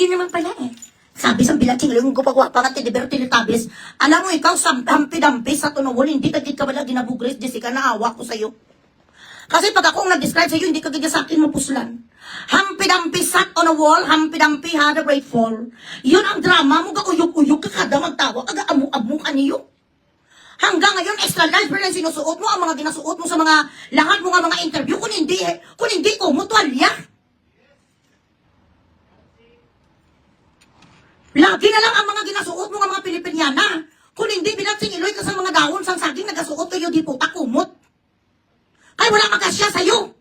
Yun naman pala eh. Sabi sa bilating yung gupagwapa ka tidibero tinitabis. Alam mo ikaw, hampi-dampi sa tunawol, hindi ka ka bala ginabugris, Jessica, naawa ko sa'yo. Kasi pag ako nag-describe sa'yo, hindi ka gigya sa akin mapuslan. Hampi-dampi sat on a wall, hampi-dampi had a great fall. Yun ang drama mo, gakuyok-uyok ka kada magtawa, aga-amu-amu ka niyo. Hanggang ngayon, extra large pa lang sinusuot mo, ang mga ginasuot mo sa mga, lahat mo nga mga interview, kung hindi ko, mutualya. Lagi na lang ang mga ginasuot mo ng mga Pilipinyana. Kung hindi binatsing iloy ka sa mga dahon sang saging, nagasuot kayo di puta kumot. Kaya wala magasya sa'yo.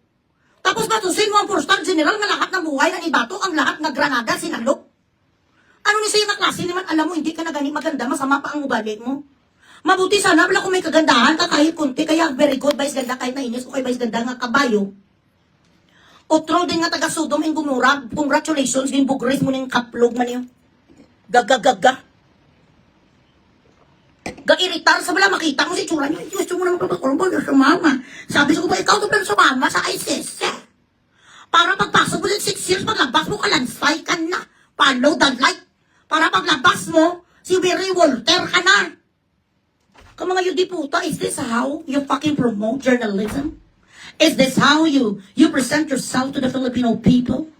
Tapos matusin mo ang four-star general na lahat ng buhay ng ibato, ang lahat ng Granada, sinalok. Ano ni sa'yo na klase naman, alam mo, hindi ka na gani maganda, masama pa ang ugali mo. Mabuti sana, wala kung may kagandahan ka kahit kunti, kaya very good, vice ganda kahit nainis ko kay vice ganda nga kabayo. Otro din nga taga-Sodom ang gumura, congratulations, din bugres mo ng kaplog man yun. Gagagaga. Ga-iritar sa bala, makita mo si tsura niya. Gusto mo naman papakulong sa mama. Sabi ko ba, ikaw ito sa mama sa ISIS. Para pagpasok mo din 6 years, paglabas mo, kalansay ka na. Follow the light. Para paglabas mo, si Barry Walter ka na. Kung mga yudi puta, is this how you fucking promote journalism? Is this how you present yourself to the Filipino people?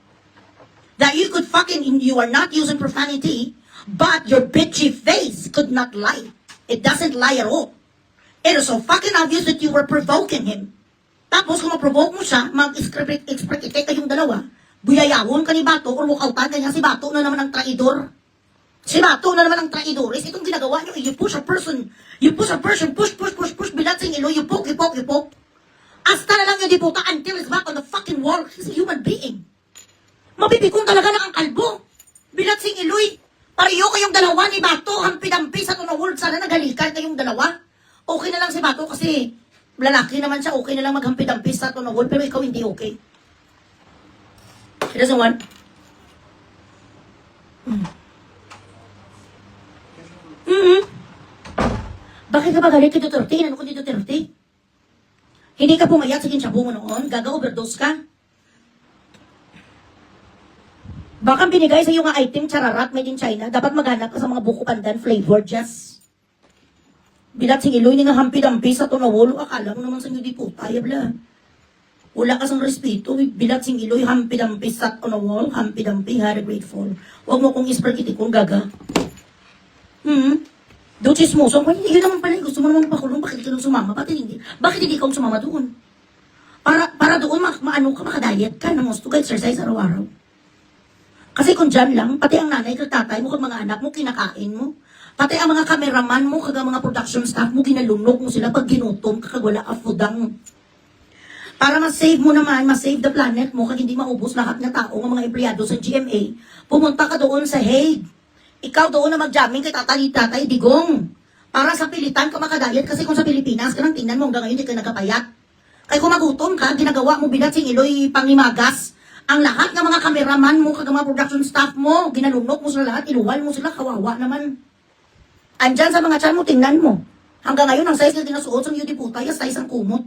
That you could you are not using profanity, but your bitchy face could not lie. It doesn't lie at all. It is so fucking obvious that you were provoking him. Tapos kung ma-provoke mo siya, mag-express kayong dalawa, buyayawon ka ni Bato, or walkoutan ka niya, si Bato na naman ang traidor. Si Bato na naman ang traidores. Itong ginagawa niyo, you push a person, push, bilatsing ilo, you poke. Hasta na lang yung diputa until he's back on the fucking wall. He's a human being. Mapipikong talaga na ang kalbo. Bilatsing iloy. Pareho kayong dalawa ni Bato. Hampi-dampi sa tunawol. Sana naghalikan kayong dalawa. Okay na lang si Bato kasi lalaki naman siya. Okay na lang maghampi-dampi sa tunawol. Pero ikaw hindi okay. He doesn't want. Bakit ka ba galit kay Duterte? Ano ko ni Duterte? Hindi ka pumayat sa kinsyabu mo noon? Gaga-overdose ka? Baka binigay sa iyo nga item, chararat, made in China, dapat maghanap ka sa mga buko pandan, flavor, just. Bilat sing iloy, nga hampi-dampi sa tunawolo, akala mo naman sa inyo di po, tayo bla. Wala ka sang respeto, bilat sing iloy, hampi-dampi sa tunawolo, hampi-dampi, had a great fall. Huwag mo kong isperkiti kung gaga. Doon chismoso, yun naman pala, gusto mo naman pakulong, bakit ka nung sumama, bakit hindi ka sumama doon? Para doon, maano ka, makadayet ka, na gusto ka exercise araw-araw. Kasi kung dyan lang, pati ang nanay, tatay mo, kag mga anak mo, kinakain mo. Pati ang mga cameraman mo, kag mga production staff mo, ginalunok mo sila pag ginutom, kag wala ka fudang. Para ma-save mo naman, ma-save the planet mo, kag hindi maubos lahat ng tao, ng mga empleyado sa GMA, pumunta ka doon sa Hague. Ikaw doon na mag-jamming kay tatay, digong. Para sa pilitan ka makadayat, kasi kung sa Pilipinas, kanang tingnan mo hanggang ngayon, hindi ka nagkapayat. Kaya kung magutom ka, ginagawa mo bilatsing iloy pangimagas, ang lahat ng mga cameraman mo, kag mga production staff mo, ginalunok mo sila lahat, iluwal mo sila, kawawa naman. Andyan sa mga tiyan mo, tingnan mo. Hanggang ngayon, ang size na dinasuot sa iyo di puta, yung size ang kumot.